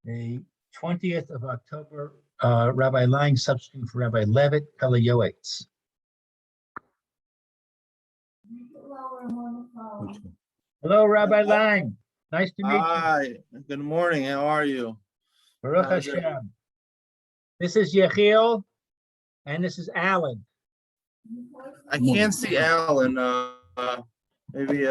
the 20th of October, Rabbi Lang substituting for Rabbi Levitt, Pele Yoetz. Hello, Rabbi Lang. Nice to meet you. Hi, good morning. How are you? Baruch Hashem. This is Yechiel, and this is Alan. I can't see Alan. Maybe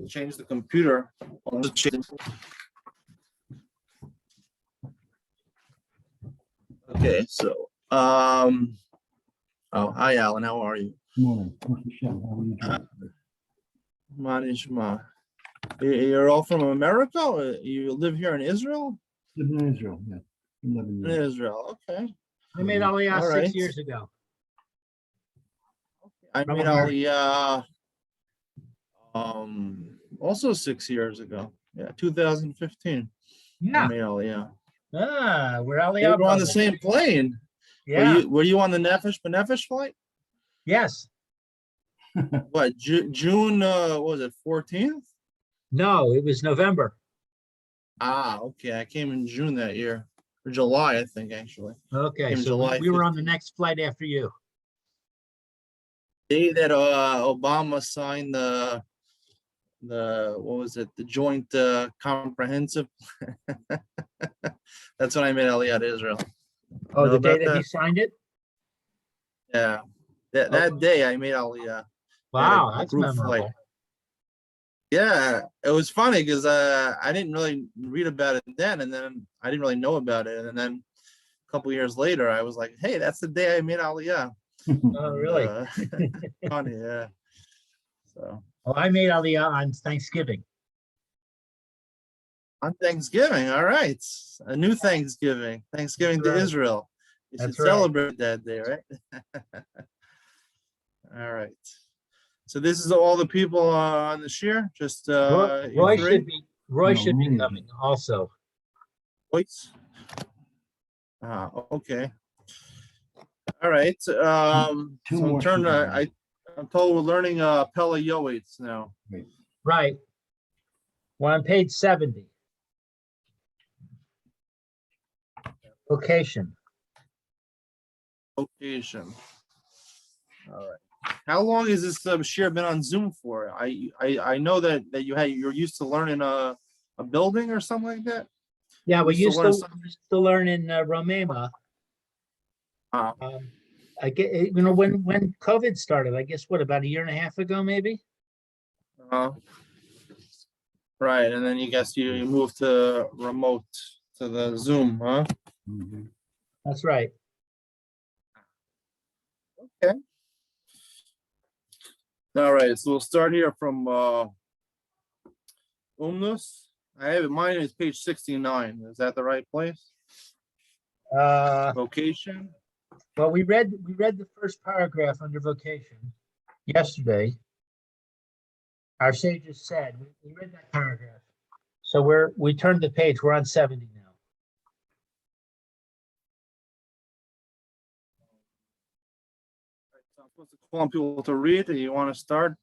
change the computer. Okay, so oh, hi Alan, how are you? Morning. How are you doing? Manishma. You're all from America? Or you live here in Israel? Live in Israel, yeah. 11 In years. Israel, okay. I made Aliyah All 6 right. years ago. I made Aliyah also 6 years ago. Yeah, 2015. Yeah. I made Aliyah. We're They Aliyah were on the brothers. same plane. Yeah. Were you on the Nefesh B'Nefesh flight? Yes. What, June, what was it, 14th? No, it was November. Ah, okay. I came in June that year. Or July, I think, actually. Okay, Came so July we were on the 15th. next flight after you. Day that Obama signed the what was it, the joint comprehensive. That's when I made Aliyah to Israel. Oh, Know the day about that he that? signed it? Yeah, that day I made Aliyah. Wow, a that's group memorable. flight. Yeah, it was funny because I didn't really read about it then, and then I didn't really know about it, and then a couple years later, I was like, "Hey, that's the day I made Aliyah." Oh, really? Funny, yeah. So Well, I made Aliyah on Thanksgiving. on Thanksgiving, all right, a new Thanksgiving, Thanksgiving That's to right. Israel. You should That's right. celebrate that day, right? All right. So this is all the people on the share. Just Roy you three. Roy No, should be Roy coming also. Voice. Okay. All right. Two So more in turn, scenarios. I'm told we're learning Pele Yoetz now. Wait, Right. We're on page 70. Location. Location. All right. How long has this share been on Zoom for? I know that you're used to learning a building or something like that. Yeah, we Used to used learn to, something? used to learn in Romema. Uh, I get, you know, when COVID started, I guess, what, about a year and a half ago, maybe? Right, and then you guess you moved to remote to the Zoom, huh? mhm. That's right. Okay. All right, so we'll start here from Umnus. I have it, mine is page 69. Is that the right place? Vocation. Well, we read the first paragraph under vocation yesterday. Our sages said we read that paragraph. So we turned the page. We're on 70 now. So I'm supposed to call on people to read. Do you want to start?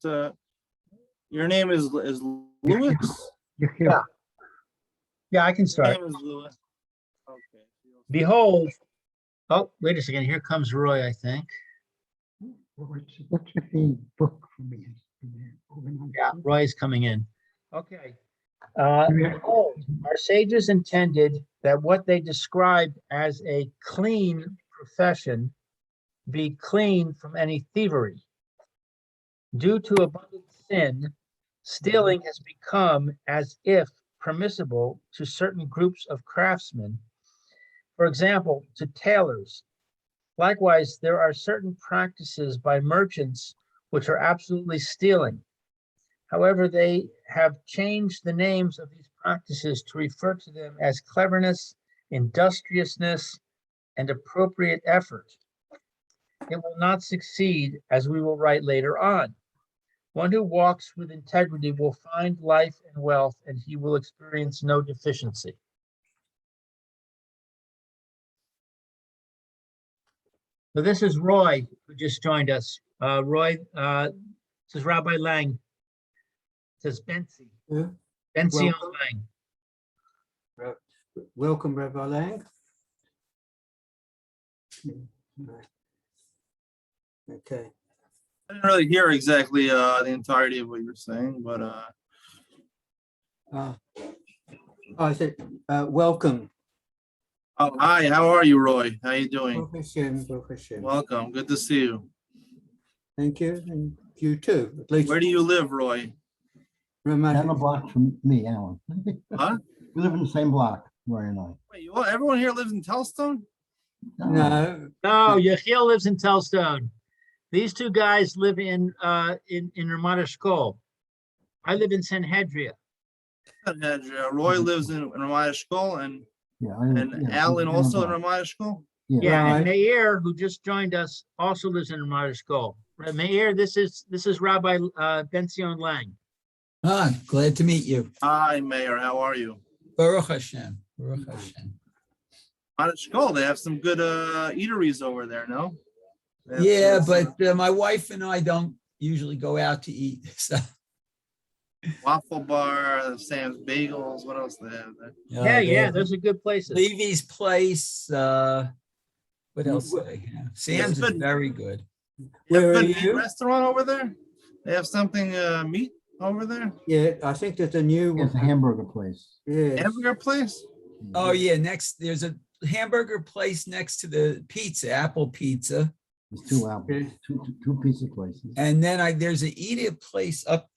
Your name is Louis? Yeah. Yeah, I can Your start. name is Louis. Okay. Behold. Oh, wait a second. Here comes Roy, I think. What's the book for me? Yeah, Roy's coming in. Okay. Behold, our sages intended that what they described as a clean profession be clean from any thievery. Due to abundant sin, stealing has become as if permissible to certain groups of craftsmen. For example, to tailors. Likewise, there are certain practices by merchants which are absolutely stealing. However, they have changed the names of these practices to refer to them as cleverness, industriousness, and appropriate effort. It will not succeed, as we will write later on. One who walks with integrity will find life and wealth, and he will experience no deficiency. So this is Roy, who just joined us. Roy, this is Rabbi Lang. It says Benzi. Yeah. Benzi Welcome. Lang. Welcome, Rabbi Lang. Okay. I didn't really hear exactly the entirety of what you were saying, but I said, welcome. oh, hi, how are you, Roy? How you doing? Baruch Hashem, Baruch Hashem. Welcome. Good to see you. Thank you, and you too. At least Where do you live, Roy? Down the block from me, Alan. Huh? We live in the same block, Roy and I. Wait, everyone here lives in Telstone? No, No, Yechiel lives in Telstone. These two guys live in Ramat Eshkol. I live in Sanhedria. Roy lives in Ramat Eshkol, and Yeah. Alan also in Ramat Eshkol? Yeah, and Right. Meir, who just joined us, also lives in Ramat Eshkol. Meir, this is Rabbi Benzion Lang. Ah, glad to meet you. Hi, Mayor. How are you? Baruch Hashem. Baruch Hashem. Ramat Eshkol, they have some good eateries over there, no? They have Yeah, some, but my wife and I don't usually go out to eat. So, Waffle Bar, Sam's Bagels. What else they have there? Yeah, they have those are good places. Levy's Place. What else do they have? Sam's is good. very good. They have a Where are good meat you? restaurant over there? They have something meat over there? Yeah, I think there's a new It's a one. hamburger place. Yes. Hamburger place? Oh yeah, there's a hamburger place next to the pizza, Apple Pizza, There's two apples, two pizza places. and then there's a eat place up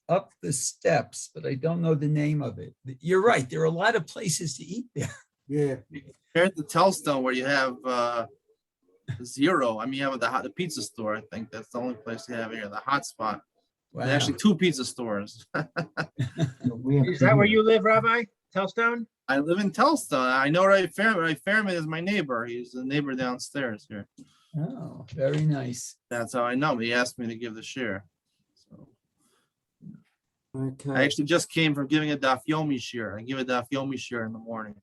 the steps, but I don't know the name of it. You're right. There are a lot of places to eat there. Yeah. Here at the Telstone where you have Zero. I mean, you have the pizza store. I think that's the only place you have here, the hot spot. Wow. There's actually two pizza stores. We have Is two that where here. you live, Rabbi? Telstone? I live in Telstone. I know Ray Fairman. Ray Fairman is my neighbor. He's the neighbor downstairs here. Oh, very nice. That's how I know him. He asked me to give the share. So I Okay. actually just came from giving a Daf Yomi share. I give a Daf Yomi share in the morning.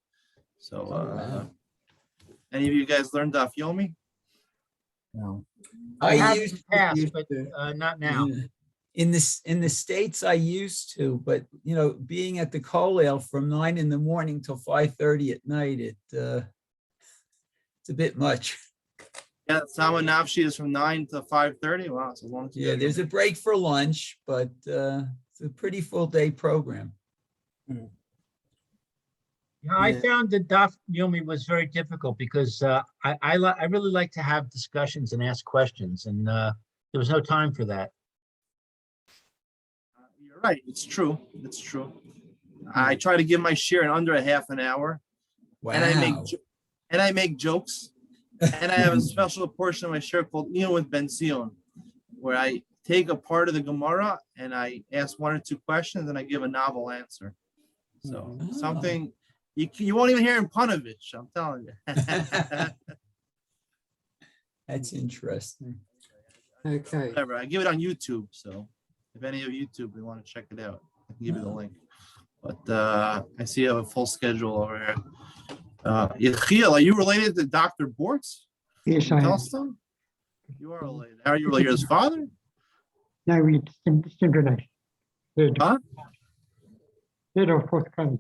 So Oh, wow. any of you guys learned Daf Yomi? No. I have in used the past, used but to. not now. Yeah. In the States, I used to, but being at the Kollel from 9 in the morning till 5:30 at night, it's a bit much. Yeah, Sama Nafshi is from 9 to 5:30. Wow, it's a long time. Yeah, there's a break for lunch, but it's a pretty full day program. Yeah, I Yeah. found that Daf Yomi was very difficult because I really like to have discussions and ask questions, and there was no time for that. You're right. It's true. It's true. I try to give my share in under a half an hour, Wow. and I make jokes, and I have a special portion of my share called Ian with Ben Sion, where I take a part of the Gemara and I ask one or two questions and I give a novel answer. So Oh. something you won't even hear in Panovich. I'm telling you. That's interesting. Okay. Whatever. I give it on YouTube. So if any of YouTube we want to check it out, I can give you the link. But I see you have a full schedule over here. Yechiel, are you related to Dr. Bortz? Yes, I am. Telstone? You are related. Are you related to his father? No, it's in relation. Huh? They're of course cousin.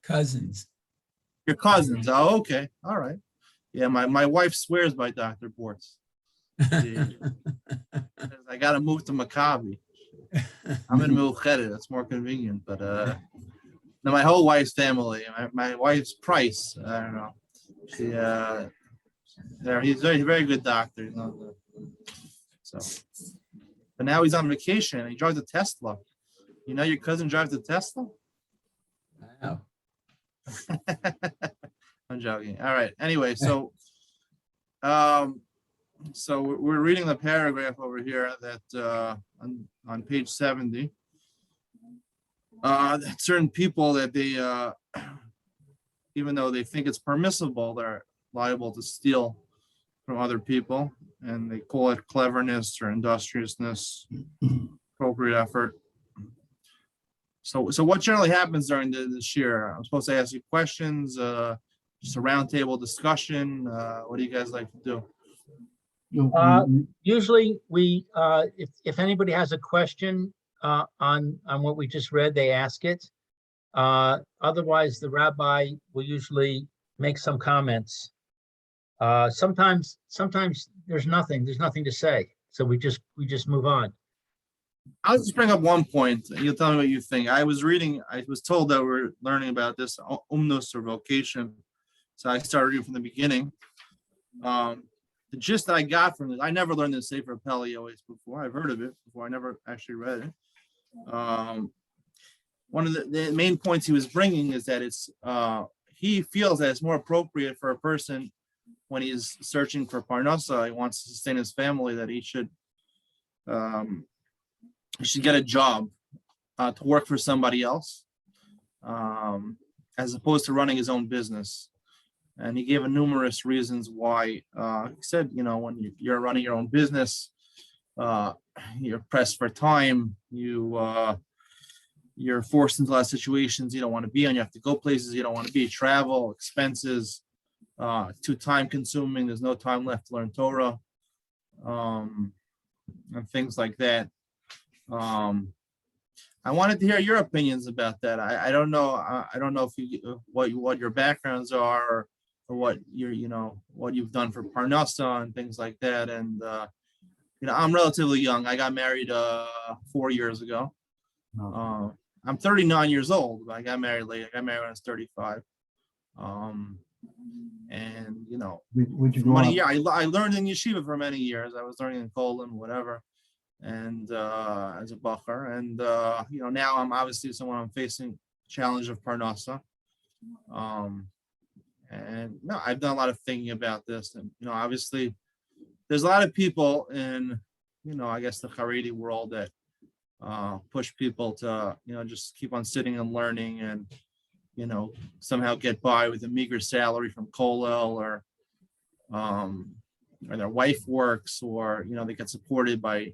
Cousins. Your cousins. Oh, okay. All right. Yeah, my wife swears by Dr. Bortz. I got to move to Maccabi. I'm in Milchetta. That's more convenient. But no, my whole wife's family. My wife's Price. I don't know. She he's very very good doctor. So, but now he's on vacation and he drives a Tesla. You know, your cousin drives a Tesla. Wow. I'm joking. All right. Anyway, so so we're reading the paragraph over here that on page 70. That certain people that they even though they think it's permissible, they're liable to steal from other people, and they call it cleverness or industriousness, appropriate effort. So what generally happens during the year? I'm supposed to ask you questions. just a roundtable discussion? What do you guys like to do? No, Usually we, if anybody has a question, on what we just read, they ask it. Otherwise, the rabbi will usually make some comments. Sometimes there's nothing to say. So we just move on. I'll just bring up one point. You'll tell me what you think. I was told that we're learning about this umnus or vocation. So I started reading from the beginning. The gist that I got from this, I never learned this Sefer Pele Yoetz before. I've heard of it before. I never actually read it. One of the main points he was bringing is that he feels that it's more appropriate for a person when he's searching for parnasa, he wants to sustain his family, that he should get a job to work for somebody else, as opposed to running his own business. And he gave numerous reasons why. He said, when you're running your own business, you're pressed for time. You're forced into a lot of situations you don't want to be on. You have to go places you don't want to be. Travel, expenses, too time consuming. There's no time left to learn Torah, and things like that. I wanted to hear your opinions about that. I don't know. I don't know if what your backgrounds are, or what what you've done for Parnassa and things like that. And I'm relatively young. I got married 4 years ago. I'm 39 years old, but I got married late. I got married when I was 35. And would you for go many up? years, I learned in yeshiva for many years. I was learning in Kolin, whatever, and as a bacher. And now I'm obviously I'm facing challenge of Parnassa. And no, I've done a lot of thinking about this, and obviously there's a lot of people in I guess the Haredi world that push people to just keep on sitting and learning, and somehow get by with a meager salary from Kollel, or their wife works, or they get supported by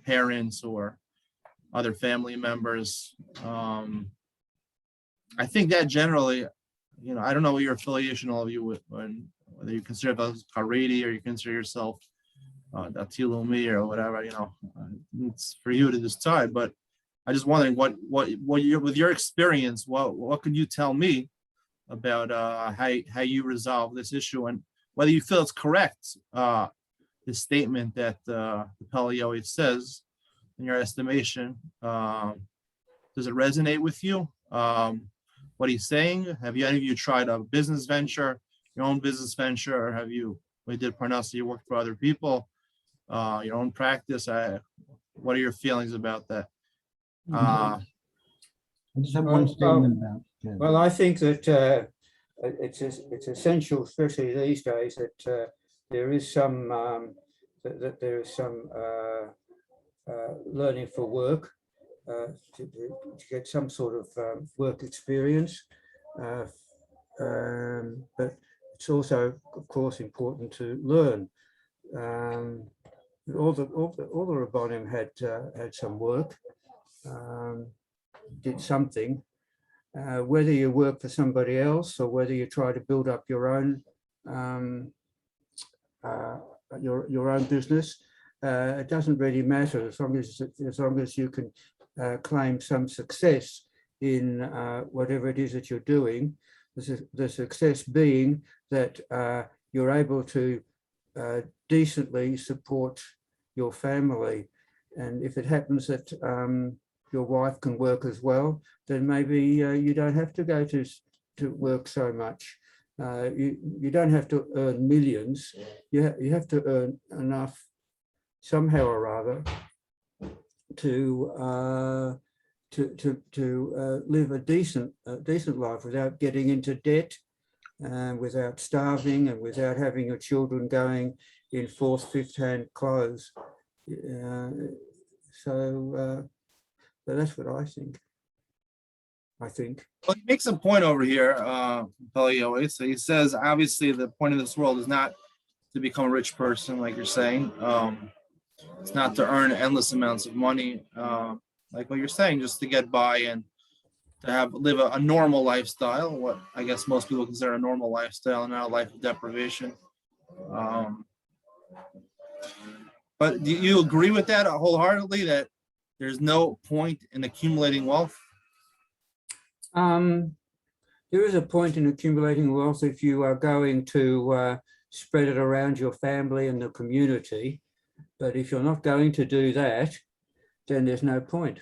parents or other family members. I think that generally, I don't know what your affiliation, all of you, with whether you consider yourself Haredi or you consider yourself Dati Leumi or whatever. It's for you to decide. But I just wondering what with your experience, what could you tell me about how you resolve this issue, and whether you feel it's correct, the statement that the Pele Yoetz says, in your estimation. Does it resonate with you? What he's saying? Have any of you tried a business venture, your own business venture, or have you, when you did Parnassa, you worked for other people, your own practice? What are your feelings about that? I just have one statement about. Well, I think that it's essential, especially these days, that there is some learning for work, to get some sort of work experience, but it's also, of course, important to learn. All the Rabbonim had some work, did something. Whether you work for somebody else or whether you try to build up your own business, it doesn't really matter, as long as you can claim some success in whatever it is that you're doing. The success being that you're able to decently support your family, and if it happens that your wife can work as well, then maybe you don't have to go to work so much. You don't have to earn millions. You have to earn enough somehow or other to live a decent life without getting into debt, and without starving, and without having your children going in fourth, fifth-hand clothes. So that's what I think. Well, he makes a point over here, Pele Yoetz. So he says, obviously, the point of this world is not to become a rich person, like you're saying. It's not to earn endless amounts of money, like what you're saying, just to get by and to live a normal lifestyle, what I guess most people consider a normal lifestyle, and not a life of deprivation. But do you agree with that wholeheartedly, that there's no point in accumulating wealth? There is a point in accumulating wealth if you are going to spread it around your family and the community. But if you're not going to do that, then there's no point.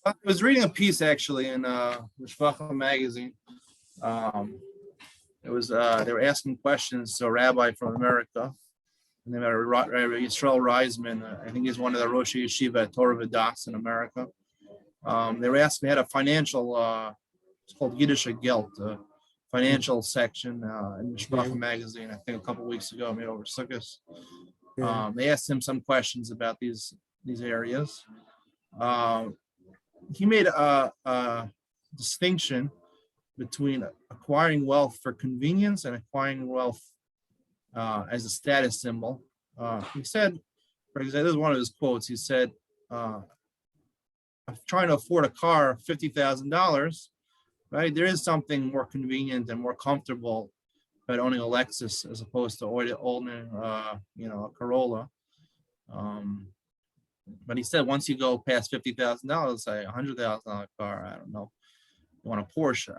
I was reading a piece actually in Mishpacha magazine. It was they were asking questions to a rabbi from America, and they had Rabbi Yisrael Reisman. I think he's one of the Rosh Yeshiva at Torah V'das in America. They were asking, they had a financial, it's called Yiddish Geld, financial section in Mishpacha magazine, I think a couple of weeks ago, maybe over Sukkot. They asked him some questions about these areas. He made a distinction between acquiring wealth for convenience and acquiring wealth as a status symbol. He said, for example, this is one of his quotes. He said, I'm trying to afford a car, $50,000, right? There is something more convenient and more comfortable about owning a Lexus as opposed to owning, a Corolla. But he said, once you go past $50,000, say $100,000 car, I don't know, you want a Porsche.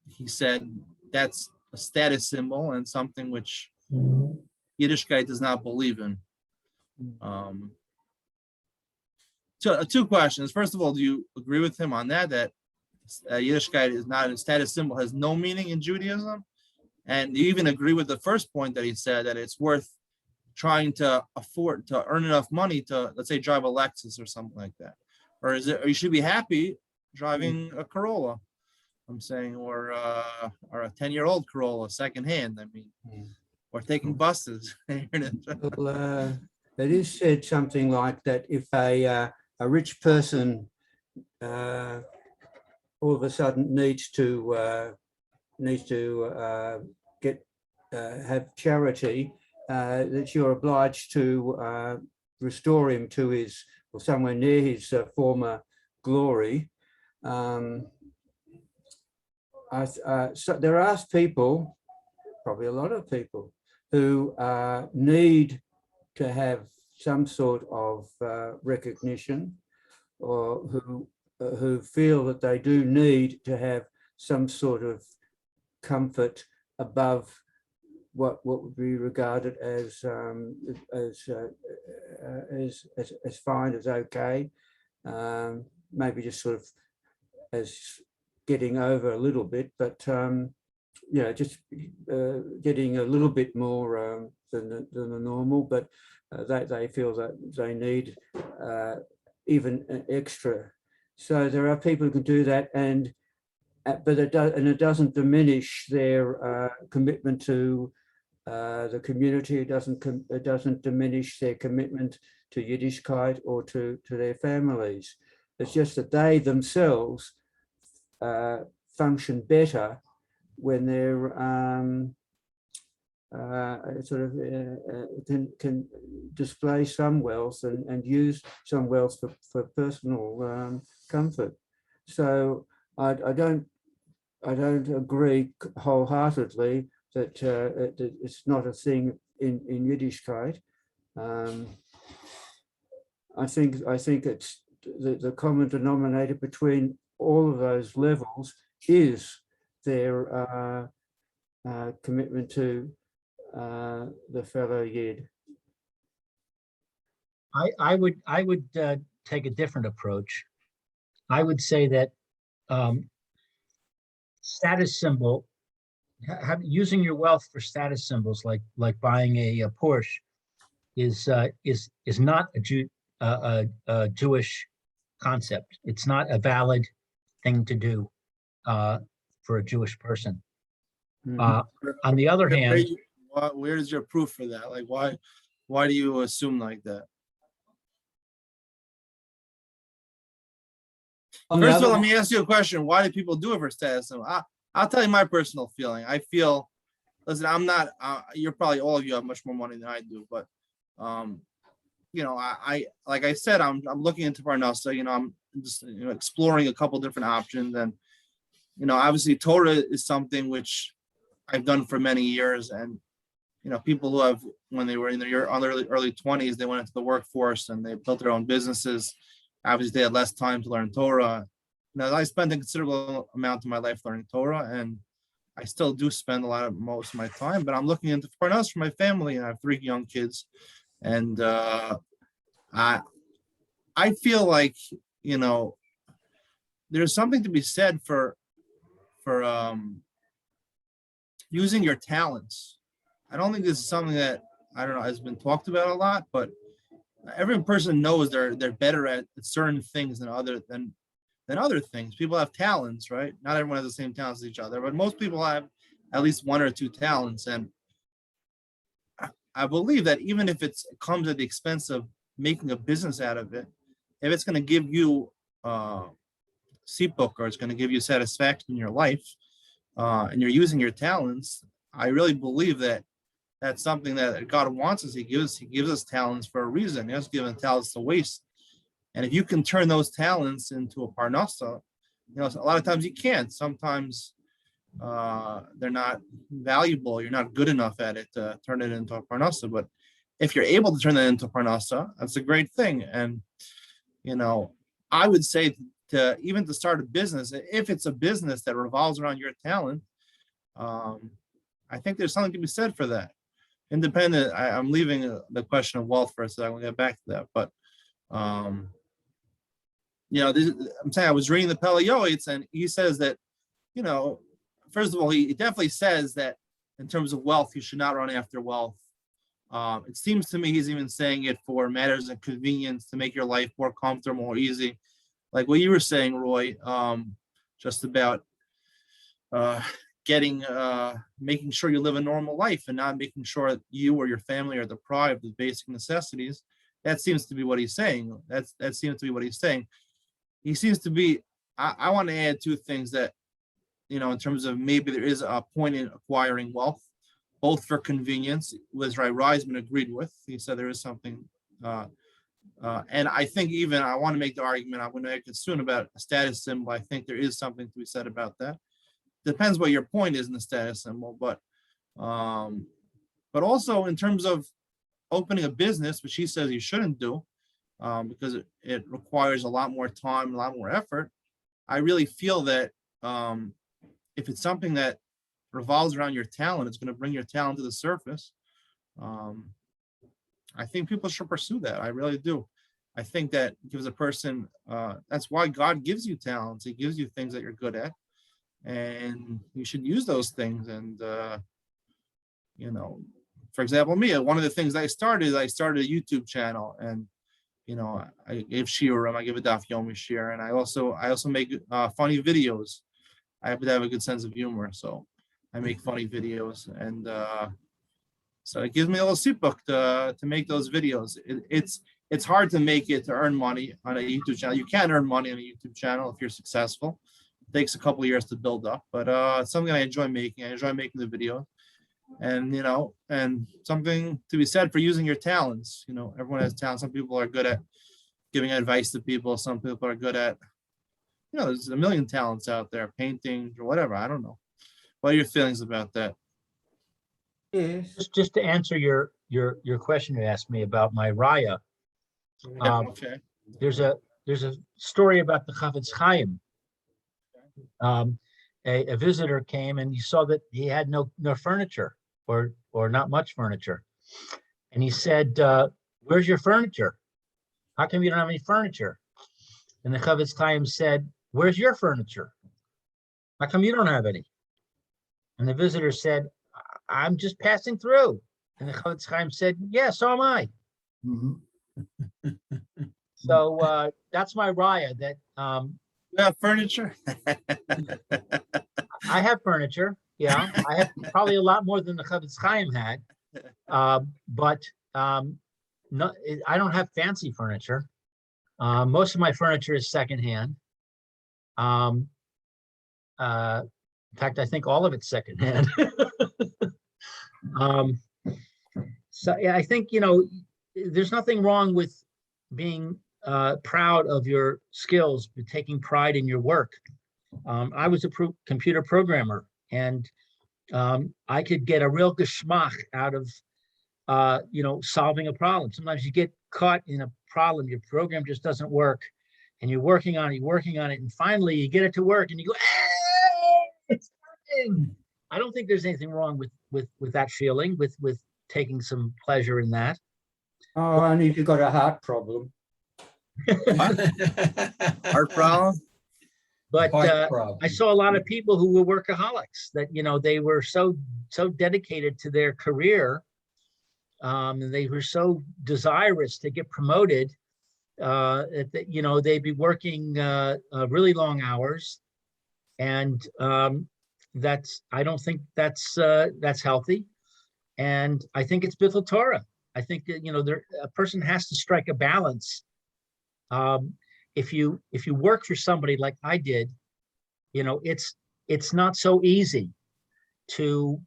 He said that's a status symbol and something which Yiddishkeit does not believe in. So two questions. First of all, do you agree with him on that Yiddishkeit is not a status symbol, has no meaning in Judaism? And do you even agree with the first point that he said, that it's worth trying to afford to earn enough money to, let's say, drive a Lexus or something like that? Or is it, or you should be happy driving a Corolla, I'm saying, or a 10-year-old Corolla secondhand, I mean, or taking buses. Well, it is said something like that if a rich person all of a sudden needs to have charity, that you're obliged to restore him to his, or somewhere near his former glory. So there are people, probably a lot of people, who need to have some sort of recognition, or who feel that they do need to have some sort of comfort above what would be regarded as fine, as okay, maybe just sort of as getting over a little bit, but just getting a little bit more than the normal, but they feel that they need even an extra. So there are people who can do that, but it doesn't diminish their commitment to the community. It doesn't diminish their commitment to Yiddishkeit or to their families. It's just that they themselves function better when they're can display some wealth and use some wealth for personal comfort. So I don't agree wholeheartedly that it's not a thing in Yiddishkeit. I think it's the common denominator between all of those levels is their commitment to the fellow Yid. I would take a different approach. I would say that status symbol, using your wealth for status symbols, like buying a Porsche, is not a Jewish concept. It's not a valid thing to do for a Jewish person. On the other hand, where is your proof for that? Like, why do you assume like that? First of all, let me ask you a question. Why do people do it for status? I'll tell you my personal feeling. I feel, listen, I'm not, you're probably, all of you have much more money than I do, but like I said, I'm looking into Parnassa. I'm just exploring a couple different options, and obviously Torah is something which I've done for many years, and people who have, when they were in their early 20s, they went into the workforce and they built their own businesses. Obviously, they had less time to learn Torah. I spent a considerable amount of my life learning Torah, and I still do spend most of my time. But I'm looking into Parnassa for my family, and I have 3 young kids, and I feel like there's something to be said for using your talents. I don't think this is something that, I don't know, has been talked about a lot, but every person knows they're better at certain things than other things. People have talents, right? Not everyone has the same talents as each other, but most people have at least 1 or 2 talents. And I believe that even if it comes at the expense of making a business out of it, if it's going to give you sipuk, or it's going to give you satisfaction in your life, and you're using your talents, I really believe that that's something that God wants us. He gives us talents for a reason. He doesn't give us talents to waste. And if you can turn those talents into a parnassa, a lot of times you can't. Sometimes they're not valuable. You're not good enough at it to turn it into a parnassa. But if you're able to turn that into a parnassa, that's a great thing. And I would say to start a business, if it's a business that revolves around your talent, I think there's something to be said for that. Independent, I'm leaving the question of wealth for a second. We'll get back to that. But I'm saying, I was reading the Pele Yoetz, and he says that, first of all, he definitely says that in terms of wealth, you should not run after wealth. It seems to me he's even saying it for matters of convenience, to make your life more comfortable, more easy. Like what you were saying, Roy, just about making sure you live a normal life and not making sure that you or your family are deprived of basic necessities. That seems to be what he's saying. That seems to be what he's saying. He seems to be, I want to add 2 things that, in terms of maybe there is a point in acquiring wealth, both for convenience, which Reisman agreed with. He said there is something, and I think even, I want to make the argument, I'm going to make it soon, about a status symbol. I think there is something to be said about that. Depends what your point is in the status symbol, but also in terms of opening a business, which he says you shouldn't do, because it requires a lot more time, a lot more effort. I really feel that if it's something that revolves around your talent, it's going to bring your talent to the surface. I think people should pursue that. I really do. I think that gives a person, that's why God gives you talents. He gives you things that you're good at, and you should use those things. And, for example, me, one of the things I started a YouTube channel, and, I gave shiurim, I give a daf yomi shir, and I also make funny videos. I have to have a good sense of humor, so I make funny videos, and so it gives me a little sipuk to make those videos. It's hard to make it to earn money on a YouTube channel. You can earn money on a YouTube channel if you're successful. It takes a couple of years to build up, but it's something I enjoy making. I enjoy making the video, and and something to be said for using your talents. Everyone has talent. Some people are good at giving advice to people. Some people are good at, there's a million talents out there, painting or whatever. I don't know. What are your feelings about that? Yes. Just to answer your question you asked me about my raya. Okay. There's a story about the Chafetz Chaim. A visitor came, and he saw that he had no furniture, or not much furniture, and he said, "Where's your furniture? How come you don't have any furniture?" And the Chafetz Chaim said, "Where's your furniture? How come you don't have any?" And the visitor said, "I'm just passing through." And the Chafetz Chaim said, "Yeah, so am I." Mhm. So that's my raya, that You have furniture? I have furniture. Yeah, I have probably a lot more than the Chafetz Chaim had, but no, I don't have fancy furniture. Most of my furniture is secondhand. In fact, I think all of it's secondhand. So yeah, I think there's nothing wrong with being proud of your skills, but taking pride in your work. I was a computer programmer, and I could get a real geschmack out of solving a problem. Sometimes you get caught in a problem, your program just doesn't work, and you're working on it, and finally you get it to work, and you go, hey, it's working. I don't think there's anything wrong with that feeling, with taking some pleasure in that. Oh, only if you've got a heart problem. Heart problem? But Heart problem. I saw a lot of people who were workaholics, that they were so dedicated to their career, and they were so desirous to get promoted, that they'd be working really long hours, and I don't think that's healthy, and I think it's Bithel Torah. I think that a person has to strike a balance. If you work for somebody like I did, it's not so easy to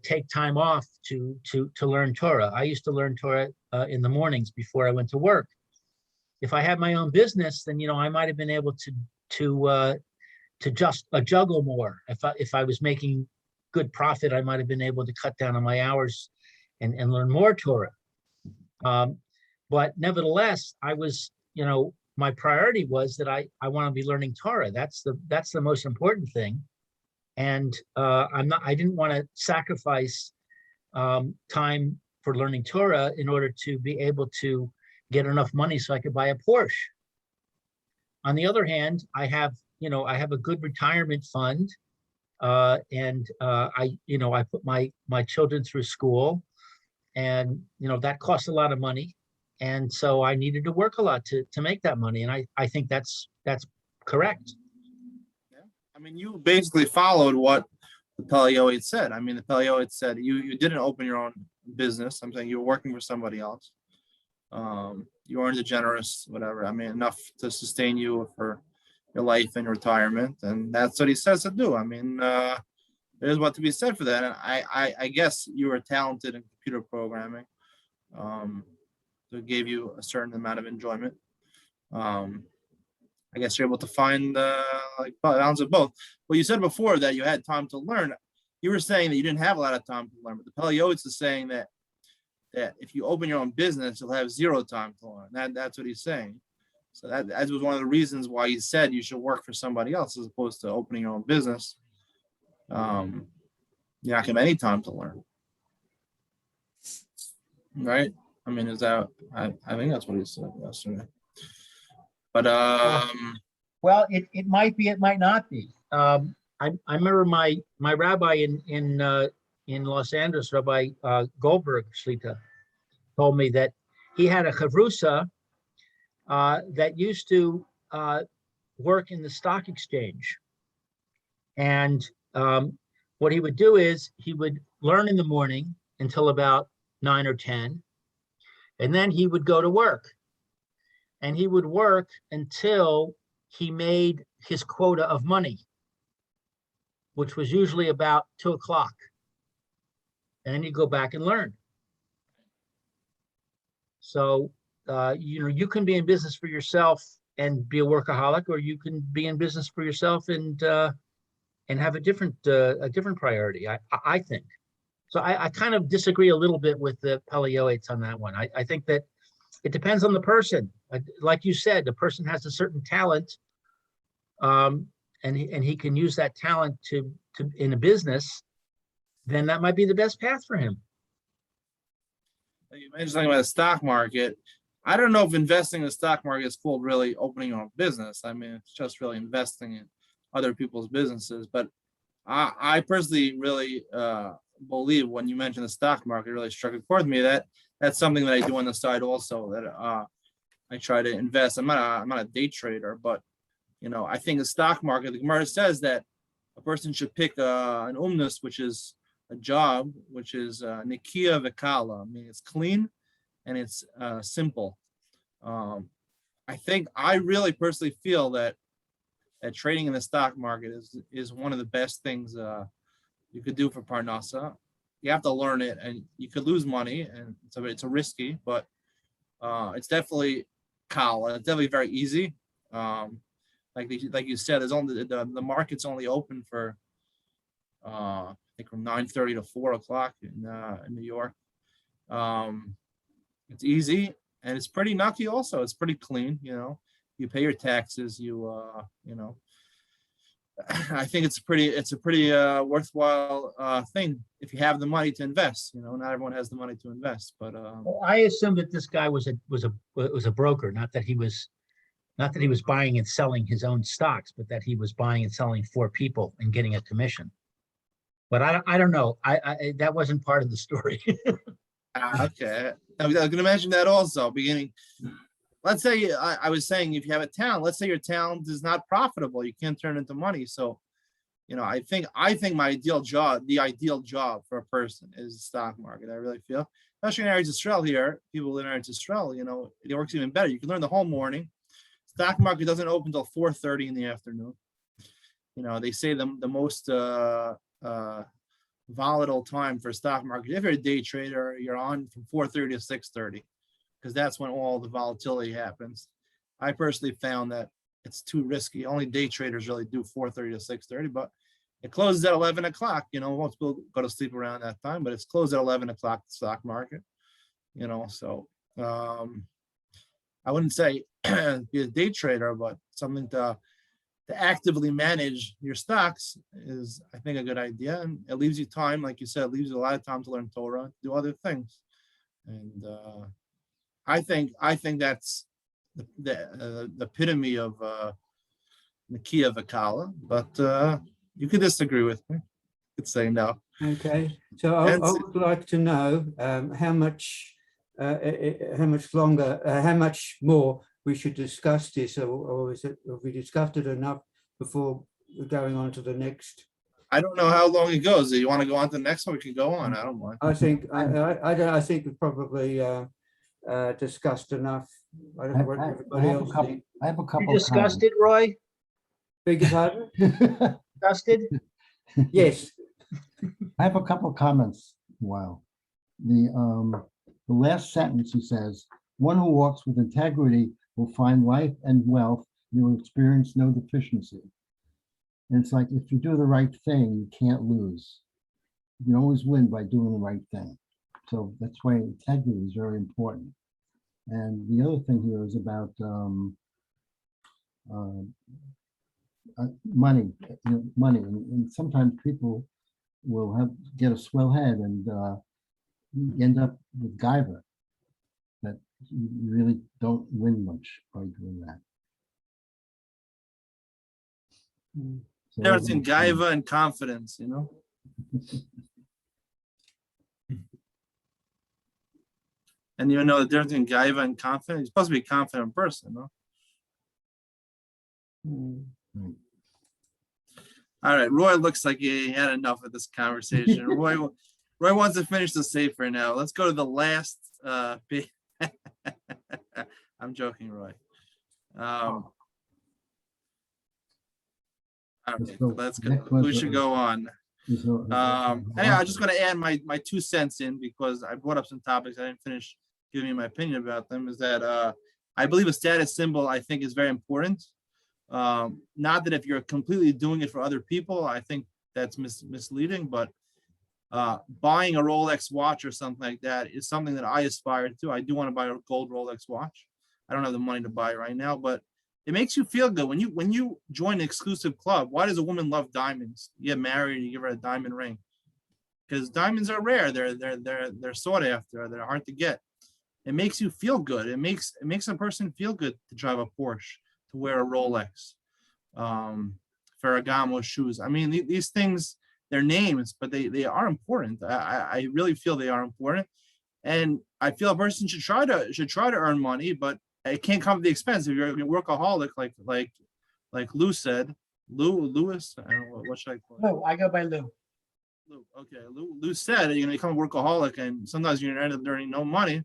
take time off to learn Torah. I used to learn Torah in the mornings before I went to work. If I had my own business, then I might have been able to just juggle more. If I was making good profit, I might have been able to cut down on my hours and learn more Torah. But nevertheless, I was, my priority was that I want to be learning Torah. That's the most important thing. And I didn't want to sacrifice time for learning Torah in order to be able to get enough money so I could buy a Porsche. On the other hand, I have a good retirement fund, and I put my children through school, and that costs a lot of money, and so I needed to work a lot to make that money, and I think that's correct. Yeah. I mean, you basically followed what the Pele Yoetz said. I mean, the Pele Yoetz said you didn't open your own business. I'm saying you were working for somebody else. You weren't a generous, whatever. I mean, enough to sustain you for your life and retirement, and that's what he says to do. I mean, there's what to be said for that. And I guess you were talented in computer programming, so it gave you a certain amount of enjoyment. I guess you're able to find balance of both. Well, you said before that you had time to learn. You were saying that you didn't have a lot of time to learn, but the Pele Yoetz is saying that if you open your own business, you'll have zero time to learn. That's what he's saying. So that was one of the reasons why he said you should work for somebody else as opposed to opening your own business. You're not gonna have any time to learn, right? I mean, is that? I think that's what he said yesterday. But well, it might be, it might not be. I remember my rabbi in Los Angeles, Rabbi Goldberg Shlita, told me that he had a chavrusa that used to work in the stock exchange, and what he would do is he would learn in the morning until about 9 or 10, and then he would go to work, and he would work until he made his quota of money, which was usually about 2 o'clock. And then you go back and learn. So, you can be in business for yourself and be a workaholic, or you can be in business for yourself and have a different priority. I think. So I kind of disagree a little bit with the Pele Yoetz on that one. I think that it depends on the person. Like you said, the person has a certain talent, and he can use that talent to in a business. Then that might be the best path for him. You mentioned something about the stock market. I don't know if investing in the stock market is called really opening your own business. I mean, it's just really investing in other people's businesses. But I personally really believe when you mentioned the stock market, it really struck a chord with me that that's something that I do on the side also, that I try to invest. I'm not a day trader, but I think the stock market, the Gemara says that a person should pick an umnus, which is a job, which is nikia v'kala. I mean, it's clean and it's simple. I think I really personally feel that trading in the stock market is one of the best things you could do for Parnassa. You have to learn it, and you could lose money, and it's a risky, but It's definitely Kala. It's definitely very easy. Like you said, there's only the market's only open for I think from 9:30 to 4 o'clock in New York. It's easy and it's pretty nucky. Also, it's pretty clean. You pay your taxes. I think it's a pretty worthwhile thing if you have the money to invest. Not everyone has the money to invest, but Well, I assume that this guy was a broker, not that he was buying and selling his own stocks, but that he was buying and selling for people and getting a commission. But I don't know. I that wasn't part of the story. okay. I can imagine that also. Beginning, let's say I was saying if you have a town, let's say your town is not profitable, you can't turn it into money. So, I think the ideal job for a person is the stock market. I really feel, especially in Eretz Yisrael here, people in Eretz Yisrael, it works even better. You can learn the whole morning. Stock market doesn't open until 4:30 in the afternoon. They say the most volatile time for stock market. If you're a day trader, you're on from 4:30 to 6:30, because that's when all the volatility happens. I personally found that it's too risky. Only day traders really do 4:30 to 6:30, but it closes at 11 o'clock. Most people go to sleep around that time, but it's closed at 11 o'clock, the stock market. So I wouldn't say be a day trader, but something to actively manage your stocks is, I think, a good idea. And it leaves you time, like you said, it leaves you a lot of time to learn Torah, do other things. And I think that's the epitome of Nakia Vakala, but you could disagree with me. You could say no. Okay, so I would like to know how much longer, how much more we should discuss this, or have we discussed it enough before we're going on to the next? I don't know how long it goes. Do you want to go on to the next one? We can go on. I don't mind. I think I think we've probably discussed enough. I don't know what everybody else thinks. I have a You couple. discussed it, Roy? Beg your pardon? Discussed it? Yes. I have a couple of comments. Wow. The last sentence, he says, one who walks with integrity will find life and wealth. You will experience no deficiency. And it's like, if you do the right thing, you can't lose. You can always win by doing the right thing. So that's why integrity is very important. And the other thing here is about money. Money, and sometimes people will get a swell head and you end up with gaiva, that you really don't win much by doing that. So There's in gaiva and confidence, And the difference in gaiva and confidence. You're supposed to be a confident person, no? All right, Roy looks like he had enough of this conversation. Roy wants to finish the safer now. Let's go to the last bit. I'm joking, Roy. All right, let's go. We should go on. Anyway, I'm just going to add my 2 cents in, because I brought up some topics. I didn't finish giving you my opinion about them. Is that I believe a status symbol, I think, is very important. Not that if you're completely doing it for other people, I think that's misleading, but buying a Rolex watch or something like that is something that I aspire to. I do want to buy a gold Rolex watch. I don't have the money to buy it right now, but it makes you feel good when you join an exclusive club. Why does a woman love diamonds? You get married, you give her a diamond ring, because diamonds are rare. They're sought after. They're hard to get. It makes you feel good. It makes a person feel good to drive a Porsche, to wear a Rolex, Ferragamo shoes. I mean, these things, they're names, but they are important. I really feel they are important, and I feel a person should try to earn money, but it can't come at the expense. If you're a workaholic, like Lou said, Lewis, I don't know, what should I call it? No, I go by Lou. Lou, okay. Lou said you're gonna become a workaholic, and sometimes you're gonna end up earning no money.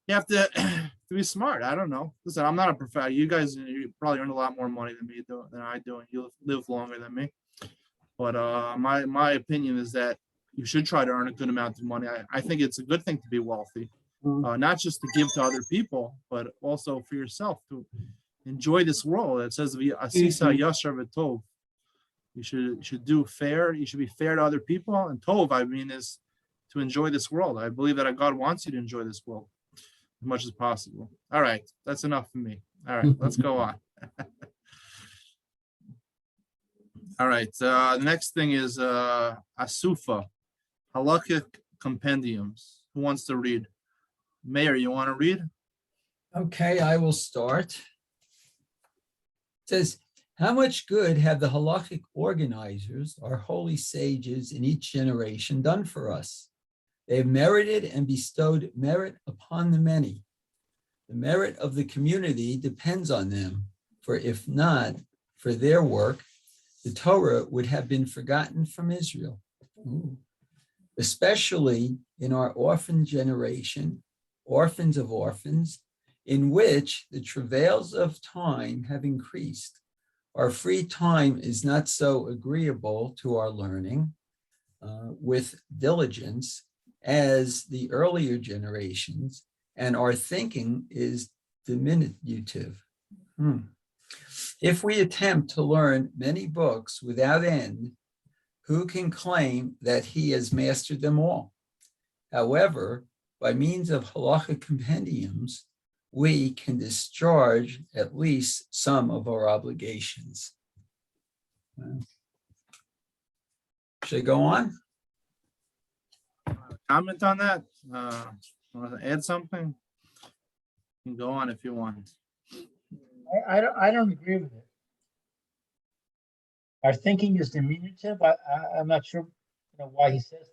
You have to be smart. I don't know. Listen, I'm not a professional. You guys, you probably earn a lot more money than I do, and you live longer than me. But my opinion is that you should try to earn a good amount of money. I think it's a good thing to be wealthy. not just to give to other people, but also for yourself to enjoy this world. It says, "Asisa yashar v'tov." You should do fair. You should be fair to other people. And tov, I mean, is to enjoy this world. I believe that God wants you to enjoy this world as much as possible. All right, that's enough for me. All right, let's go on. All right, the next thing is Asufa, Halakhic Compendiums. Who wants to read? Mayor, you want to read? Okay, I will start. It says, how much good have the halakhic organizers, our holy sages in each generation, done for us? They have merited and bestowed merit upon the many. The merit of the community depends on them, for if not for their work, the Torah would have been forgotten from Israel. Ooh. Especially in our orphan generation, orphans of orphans, in which the travails of time have increased. Our free time is not so agreeable to our learning with diligence as the earlier generations, and our thinking is diminutive. If we attempt to learn many books without end, who can claim that he has mastered them all? However, by means of halachic compendiums, we can discharge at least some of our obligations. Should I go on? Comment on that? Want to add something? You can go on if you want. I don't agree with it. Our thinking is diminutive. I'm not sure, why he says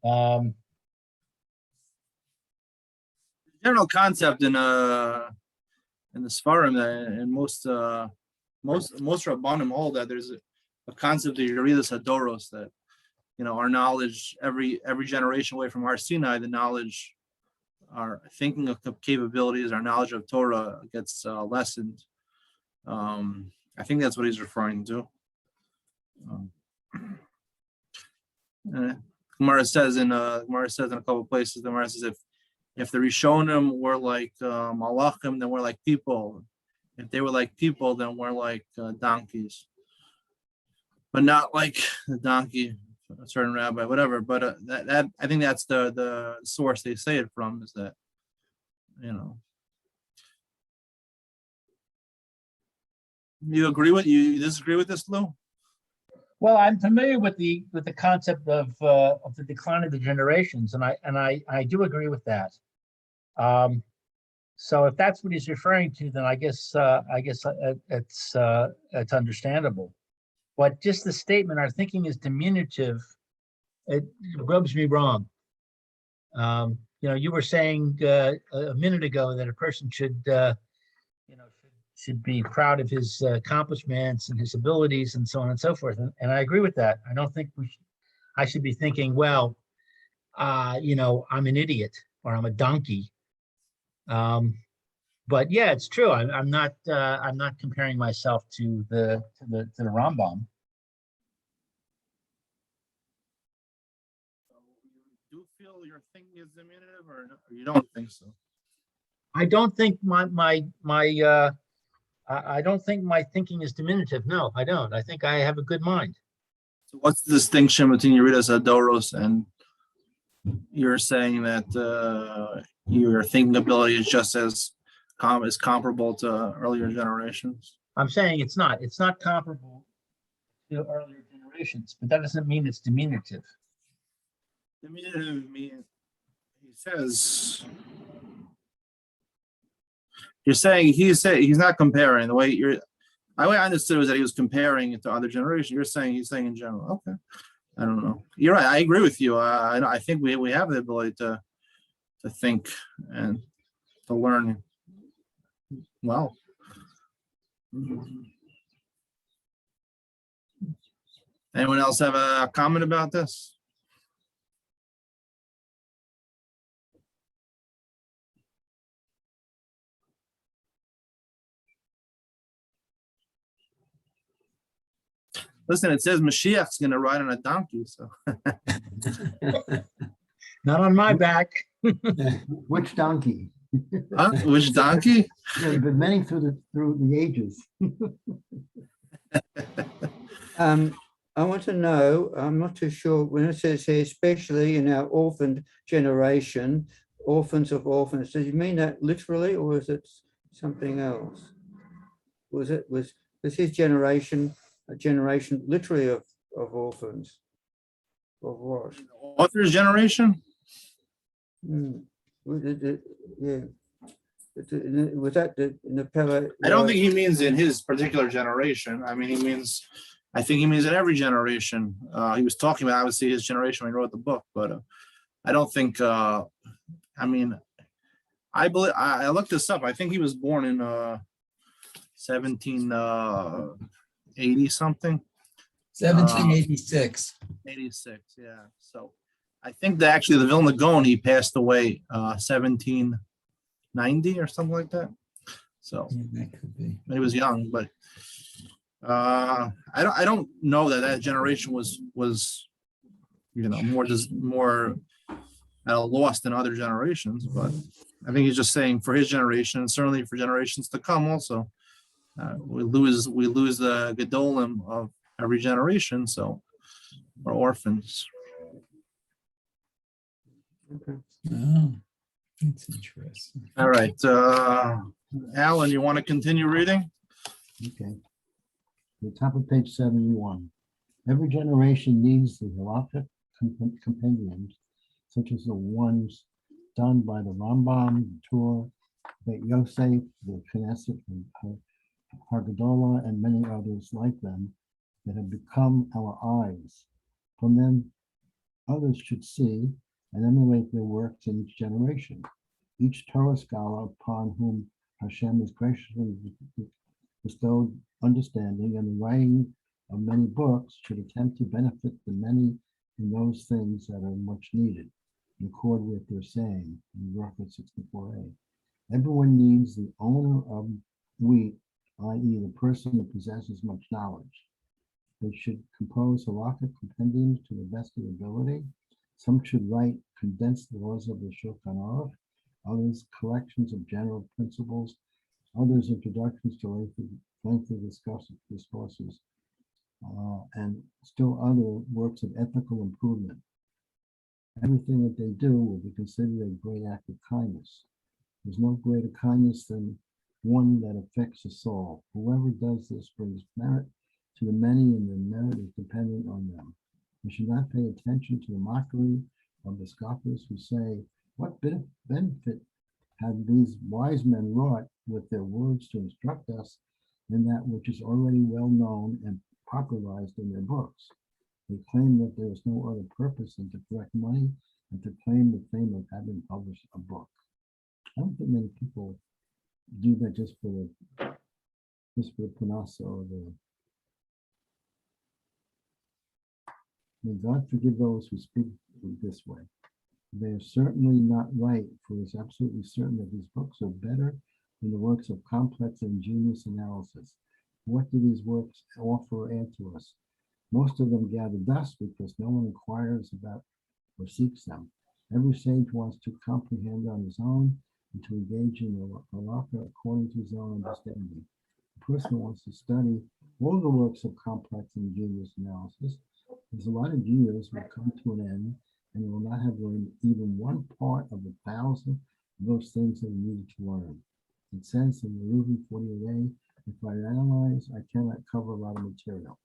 that. General concept in the Sfarim and most Rabbanim hold that there's a concept of Yeridas Hadoros, that our knowledge every generation away from Har Sinai, the knowledge, our thinking of capabilities, our knowledge of Torah gets lessened. I think that's what he's referring to. Gemara says in a couple of places, the Gemara says if the Rishonim were like Malachim, then we're like people. If they were like people, then we're like donkeys. But not like the donkey, a certain rabbi, whatever. But that I think that's the source they say it from, is that, You disagree with this, Lou? Well, I'm familiar with the concept of the decline of the generations, and I do agree with that. So if that's what he's referring to, then I guess it's understandable. But just the statement, our thinking is diminutive, it rubs me wrong. You were saying a minute ago that a person should be proud of his accomplishments and his abilities and so on and so forth. And I agree with that. I don't think I should be thinking, well, I'm an idiot or I'm a donkey. But yeah, it's true. I'm not comparing myself to the Rambam. Do you feel your thinking is diminutive, or you don't think so? I don't think I don't think my thinking is diminutive. No, I don't. I think I have a good mind. So what's the distinction between Yeridas Hadoros and you're saying that your thinking ability is just as comparable to earlier generations? I'm saying it's not comparable to earlier generations, but that doesn't mean it's diminutive. Diminutive means, he says, you're saying he's not comparing the way I understood was that he was comparing it to other generations. You're saying he's saying in general. Okay, I don't know. You're right. I agree with you. I think we have the ability to think and to learn well. Anyone else have a comment about this? Listen, it says Mashiach's going to ride on a donkey, so. Not on my back. Which donkey? Huh? Which donkey? There have been many through the ages. I want to know, I'm not too sure, when it says here, especially in our orphaned generation, orphans of orphans, does it mean that literally, or is it something else? Was his generation a generation literally of orphans? Of what? Author's generation? Yeah. Was that in the Pele? I don't think he means in his particular generation. I mean, I think he means in every generation. He was talking about obviously his generation when he wrote the book, but I don't think. I mean, I believe I looked this up. I think he was born in 1780 something. 1786. 86, yeah. So I think that actually the Vilna Gaon, he passed away 1790 or something like that. So Yeah, that could be. he was young, but I don't know that generation was more lost than other generations, but I think he's just saying for his generation and certainly for generations to come also, we lose the gedolim of every generation, so we're orphans. Okay. Oh, that's interesting. All right, Alan, you want to continue reading? Okay. The top of page 71. Every generation needs the halakhic compendiums, such as the ones done by the Rambam, the Torah, Beit Yosef, the Knesset, and Haggadah, and many others like them, that have become our eyes. From them, others should see and emulate their works in each generation. Each Torah scholar upon whom Hashem has graciously bestowed understanding and the writing of many books should attempt to benefit the many in those things that are much needed, in accord with their saying in Reference 64a. Everyone needs the owner of wheat, i.e. the person who possesses much knowledge. They should compose halakhic compendiums to the best of ability. Some should write condensed laws of the Shulchan Aruch, others collections of general principles, others introductions to lengthy discourses, and still other works of ethical improvement. Everything that they do will be considered a great act of kindness. There's no greater kindness than one that affects a soul. Whoever does this brings merit to the many, and the merit is dependent on them. We should not pay attention to the mockery of the scoffers who say, what benefit have these wise men wrought with their words to instruct us in that which is already well known and popularized in their books? They claim that there is no other purpose than to collect money and to claim the fame of having published a book. I don't think many people do that just for the panasa or the. May God forgive those who speak this way. They are certainly not right, for it is absolutely certain that these books are better than the works of complex and ingenious analysis. What do these works offer or add to us? Most of them gather dust because no one inquires about or seeks them. Every sage wants to comprehend on his own and to engage in the halakha according to his own understanding. The person who wants to study all the works of complex and ingenious analysis, his allotted years will come to an end, and he will not have learned even one part of 1,000 of those things that he needed to learn. It says in the Reuben 48a, if I analyze, I cannot cover a lot of material.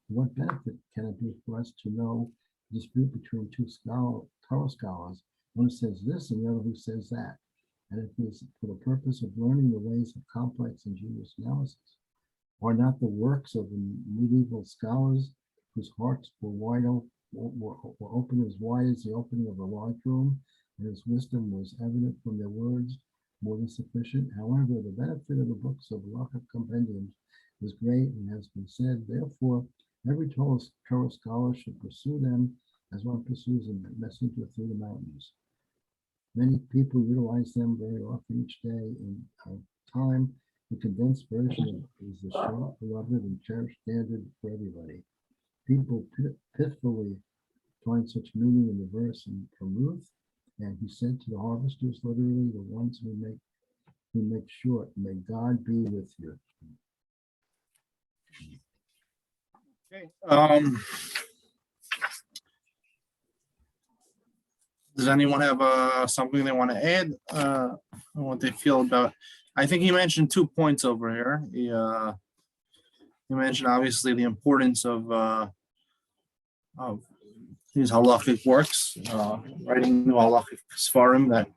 What benefit can it be for us to know the dispute between two Torah scholars, one who says this and the other who says that? And if it's for the purpose of learning the ways of complex and ingenious analysis, or not the works of the medieval scholars whose hearts were open as wide as the opening of a large room, and whose wisdom was evident from their words, more than sufficient. However, the benefit of the books of halakhic compendiums is great and has been said. Therefore, every Torah scholar should pursue them as one pursues a messenger through the mountains. Many people utilize them very often each day in time. The condensed version is the short, beloved, and cherished standard for everybody. People pithfully find such meaning in the verse from Ruth. And he said to the harvesters, literally the ones who make short, may God be with you. Does anyone have something they want to add? What they feel about? I think he mentioned 2 points over here. He mentioned obviously the importance of these halachic works, writing new halachic svarim that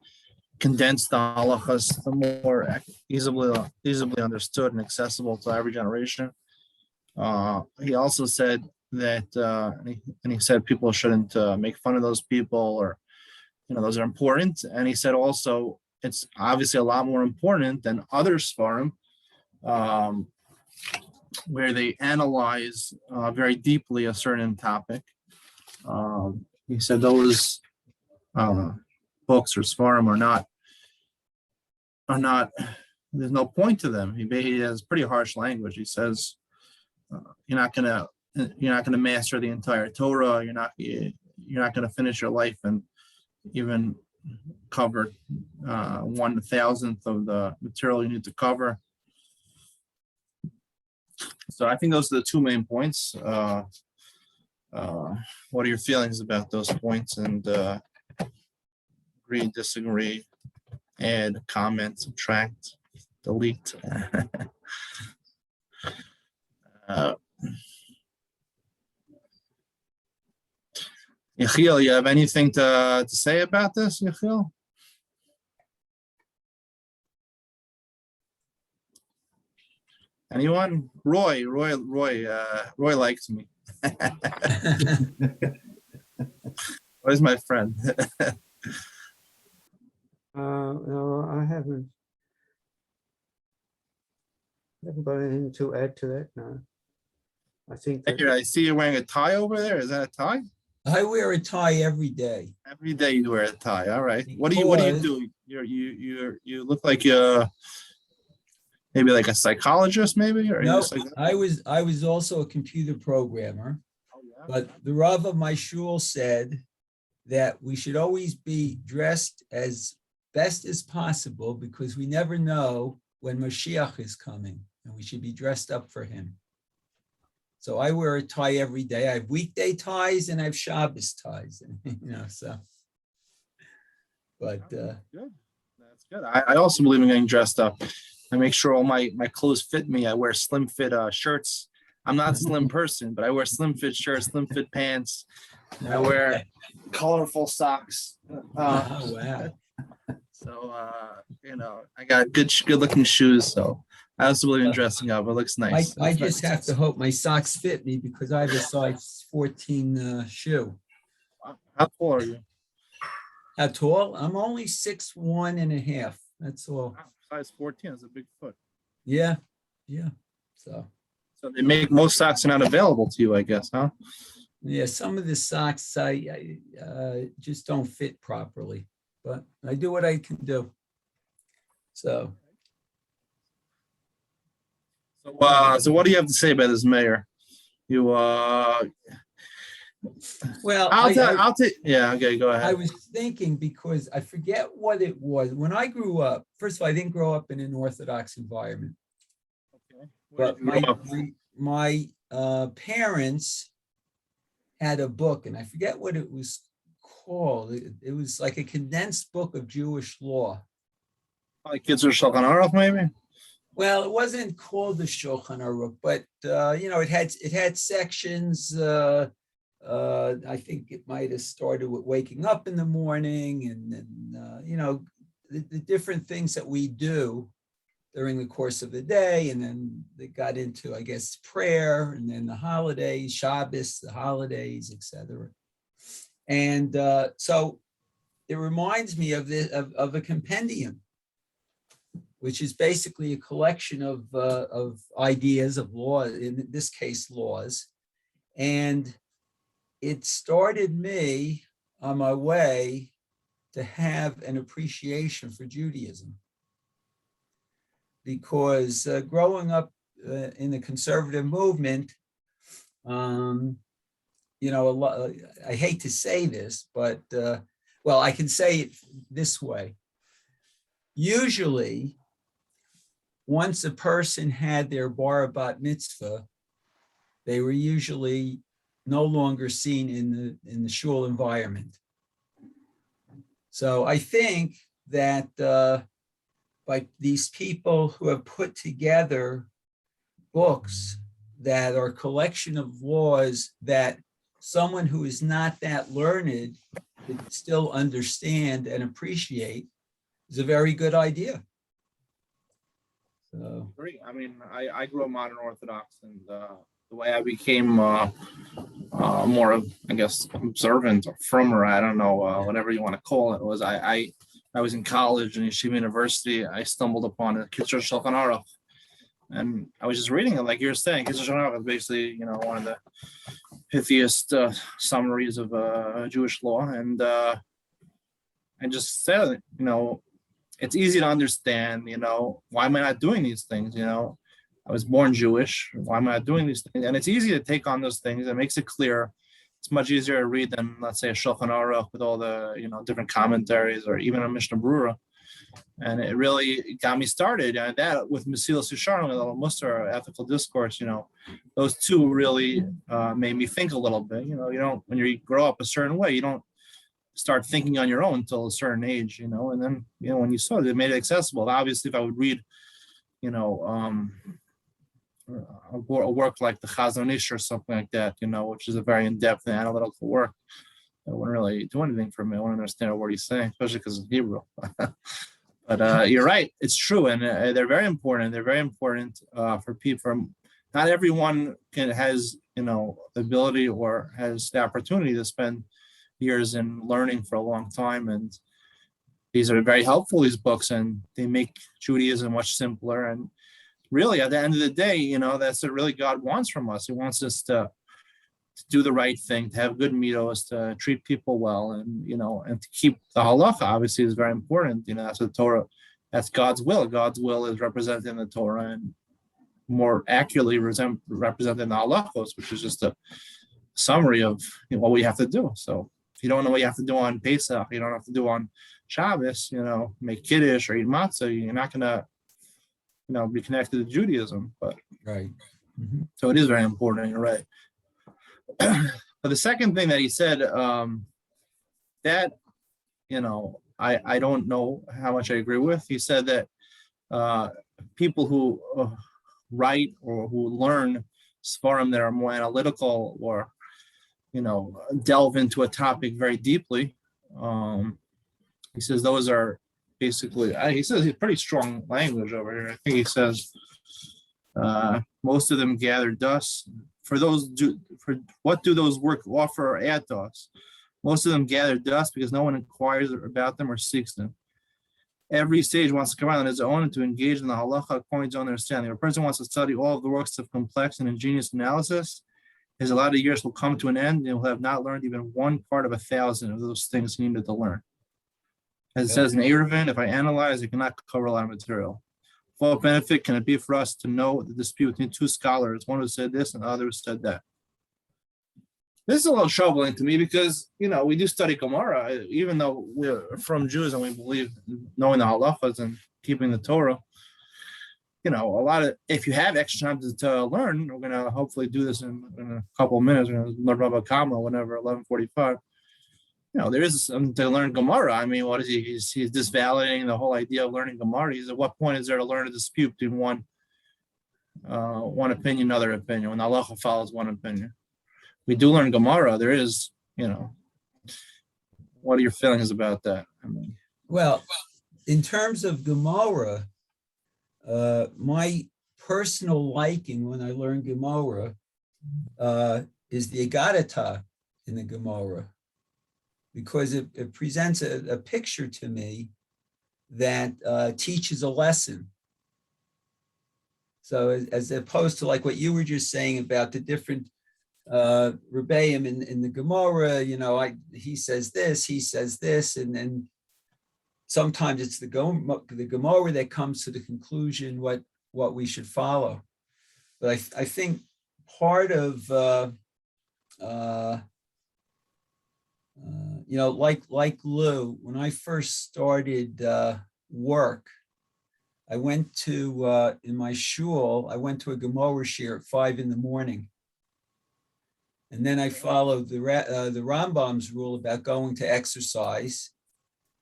condense the halachas, the more easily understood and accessible to every generation. He also said that, and he said people shouldn't make fun of those people, or those are important. And he said also it's obviously a lot more important than other svarim, where they analyze very deeply a certain topic. He said those books or svarim are not. There's no point to them. He has pretty harsh language. He says you're not gonna master the entire Torah. You're not gonna finish your life and even cover 1/1000th of the material you need to cover. So I think those are the 2 main points. What are your feelings about those points? And agree, disagree, add, comment, subtract, delete. Yechiel, you have anything to say about this, Yechiel? Anyone? Roy likes me. Roy's my friend. No, I haven't got anything to add to that. No, I think that, Here, I see you wearing a tie over there. Is that a tie? I wear a tie every day. Every day you wear a tie. All right. What do you do? You look like maybe like a psychologist, maybe, or No, just like, I was also a computer programmer, oh, yeah. but the Rav of my shul said that we should always be dressed as best as possible because we never know when Mashiach is coming, and we should be dressed up for him. So I wear a tie every day. I have weekday ties and I have Shabbos ties, so. But Good. That's good. I also believe in getting dressed up. I make sure all my clothes fit me. I wear slim fit shirts. I'm not a slim person, but I wear slim fit shirts, slim fit pants. I wear colorful socks. oh, wow. So I got good looking shoes. So I also believe in dressing up. It looks nice. I just have to hope my socks fit me because I have a size 14 shoe. How tall are you? How tall? I'm only 6'1.5". That's all. Wow, size 14 is a big foot. Yeah. So they make most socks are not available to you, I guess, huh? yeah, some of the socks I just don't fit properly, but I do what I can do. So what do you have to say about this mayor? You well, I'll take. Yeah, okay, go ahead. I was thinking because I forget what it was. When I grew up, first of all, I didn't grow up in an Orthodox environment. Okay. But my parents had a book, and I forget what it was called. It was like a condensed book of Jewish law. Like Kids or Shulchan Aruch, maybe? Well, it wasn't called the Shulchan Aruch, but it had sections. I think it might have started with waking up in the morning, and then the different things that we do during the course of the day, and then they got into, I guess, prayer, and then the holidays, Shabbos, the holidays, etc. And so it reminds me of a compendium, which is basically a collection of ideas of law, in this case, laws. And it started me on my way to have an appreciation for Judaism. Because growing up in the conservative movement, a lot, I hate to say this, but well, I can say it this way. Usually, once a person had their bar bat mitzvah, they were usually no longer seen in the shul environment. So I think that by these people who have put together books that are a collection of laws that someone who is not that learned could still understand and appreciate is a very good idea. So, Great. I mean, I grew up modern Orthodox, and the way I became more of, I guess, observant or firmer, I don't know, whatever you want to call it, was I was in college in Yeshiva University. I stumbled upon a Kitzur Shulchan Aruch, and I was just reading it, like you were saying. Kitzur Shulchan Aruch is basically, one of the pithiest summaries of Jewish law, and I just said, it's easy to understand, why am I not doing these things? I was born Jewish. Why am I not doing these things? And it's easy to take on those things. It makes it clear. It's much easier to read than, let's say, a Shulchan Aruch with all the, different commentaries, or even a Mishnah Brura. And it really got me started. And that with Mesilas Yesharim, with Al Musar, ethical discourse, those two really made me think a little bit. When you grow up a certain way, you don't start thinking on your own until a certain age, and then, when you saw it, it made it accessible. Obviously, if I would read, a work like the Chazon Ish or something like that, which is a very in-depth and analytical work, it wouldn't really do anything for me. I wouldn't understand what he's saying, especially because it's Hebrew. But you're right, it's true, and they're very important. They're very important for people. Not everyone has the ability or has the opportunity to spend years in learning for a long time, and these are very helpful, these books, and they make Judaism much simpler. And really, at the end of the day, that's what really God wants from us. He wants us to do the right thing, to have good midos, to treat people well, and and to keep the halacha. Obviously, is very important. That's the Torah. That's God's will. God's will is represented in the Torah, and more accurately represented in the halachos, which is just a summary of what we have to do. So if you don't know what you have to do on Pesach, you don't have to do on Shabbos, make kiddush or eat matzah, you're not gonna be connected to Judaism. But right. So it is very important. You're right. But the second thing that he said, that I don't know how much I agree with. He said that people who write or who learn Sfarim that are more analytical, or delve into a topic very deeply, he says those are basically, he says he's pretty strong language over here. I think he says most of them gather dust. For what do those work offer or add to us? Most of them gather dust because no one inquires about them or seeks them. Every sage wants to come out on his own and to engage in the halacha according to his own understanding. If a person wants to study all of the works of complex and ingenious analysis, his allotted years will come to an end, and he will have not learned even one part of 1,000 of those things he needed to learn. As it says in Eruvin, if I analyze, I cannot cover a lot of material. What benefit can it be for us to know the dispute between two scholars, one who said this and the other who said that? This is a little troubling to me because, we do study Gemara, even though we're from Jews and we believe in knowing the halachas and keeping the Torah. If you have extra time to learn, we're going to hopefully do this in a couple of minutes. We're going to learn Rabbi Kama, whenever, 11:45. There is something to learn Gemara. I mean, what is he? He's disvalidating the whole idea of learning Gemara. At what point is there to learn a dispute between one opinion, another opinion, when halacha follows one opinion? We do learn Gemara. There is, what are your feelings about that? Well, in terms of Gemara, my personal liking when I learn Gemara is the Agadata in the Gemara, because it presents a picture to me that teaches a lesson. So as opposed to like what you were just saying about the different Rebbeim in the Gemara, he says this, and then sometimes it's the Gemara that comes to the conclusion what we should follow. But I think part of like Lou, when I first started work, I went to, in my shul, I went to a Gemara shir at 5 a.m. And then I followed the Rambam's rule about going to exercise.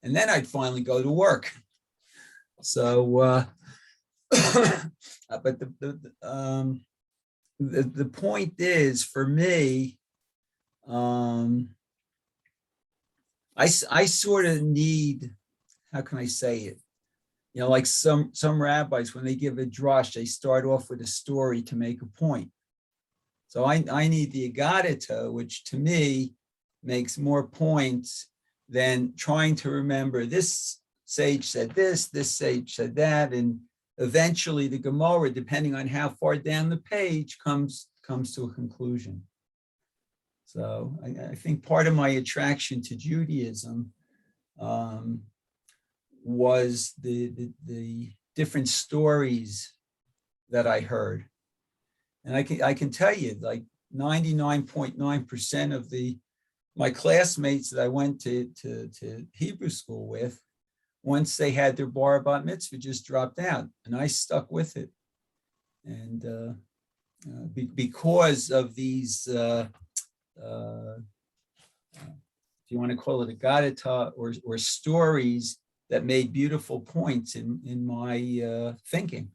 And then I'd finally go to work. So, but the point is, for me, I sort of need, how can I say it? Like some rabbis, when they give a drush, they start off with a story to make a point. So I need the Agadita, which to me makes more points than trying to remember this sage said this sage said that, and eventually the Gemara, depending on how far down the page, comes to a conclusion. So I think part of my attraction to Judaism was the different stories that I heard. And I can tell you, like 99.9% of my classmates that I went to Hebrew school with, once they had their bar bat mitzvah, just dropped out, and I stuck with it. And because of these, if you want to call it a gadita or stories that made beautiful points in my thinking.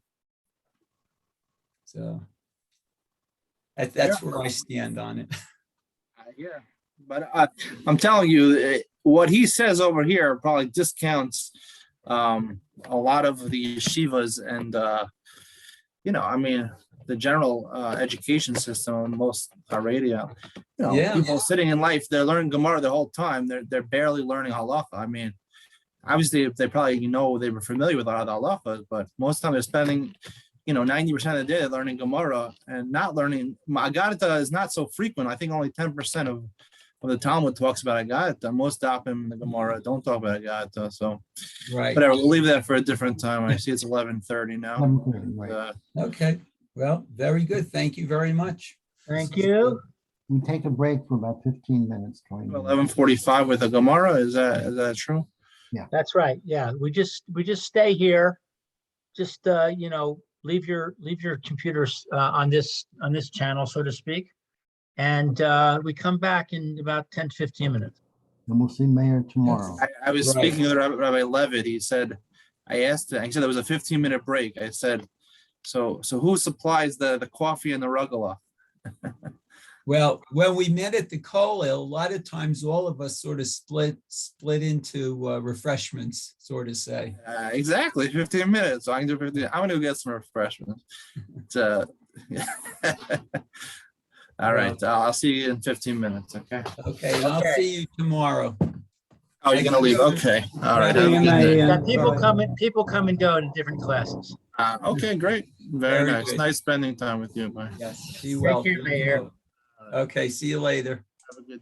So that's where I stand on it. Yeah, but I'm telling you, what he says over here probably discounts a lot of the yeshivas and I mean the general education system on most radio. People sitting in life, they're learning Gemara the whole time. They're barely learning halacha. I mean, obviously they probably they were familiar with a lot of the halachas, but most of the time they're spending 90% of the day learning Gemara and not learning. Agadita is not so frequent. I think only 10% of the Talmud talks about Agadita. Most dapim in the Gemara don't talk about Agadita. So, right. Whatever, we'll leave that for a different time. I see it's 11:30 now. Right. Okay. Well, very good. Thank you very much. Thank you. We take a break for about 15 minutes, 20 minutes. 11:45 with the Gemara. Is that true? That's right. Yeah, we just stay here. Just leave your computers on this channel, so to speak, and we come back in about 10-15 minutes. And we'll see Mayor tomorrow. I was speaking with Rabbi Levitt. He said, I asked him, he said there was a 15-minute break. I said, so who supplies the coffee and the rugala? Well, when we met at the Kollel, a lot of times all of us sort of split into refreshments, sort of say. Exactly, 15 minutes. So I can do 15. I'm gonna go get some refreshments. All right, I'll see you in 15 minutes. Okay. Okay, and I'll see you tomorrow. Oh, you're gonna leave? Okay. All right. Have a good day. Yeah, people come and go to different classes. Okay, great. Very nice. good. Nice spending time with you. Bye. Yes. Be Take well. care, Mayor. Okay, see you later. Have a good day.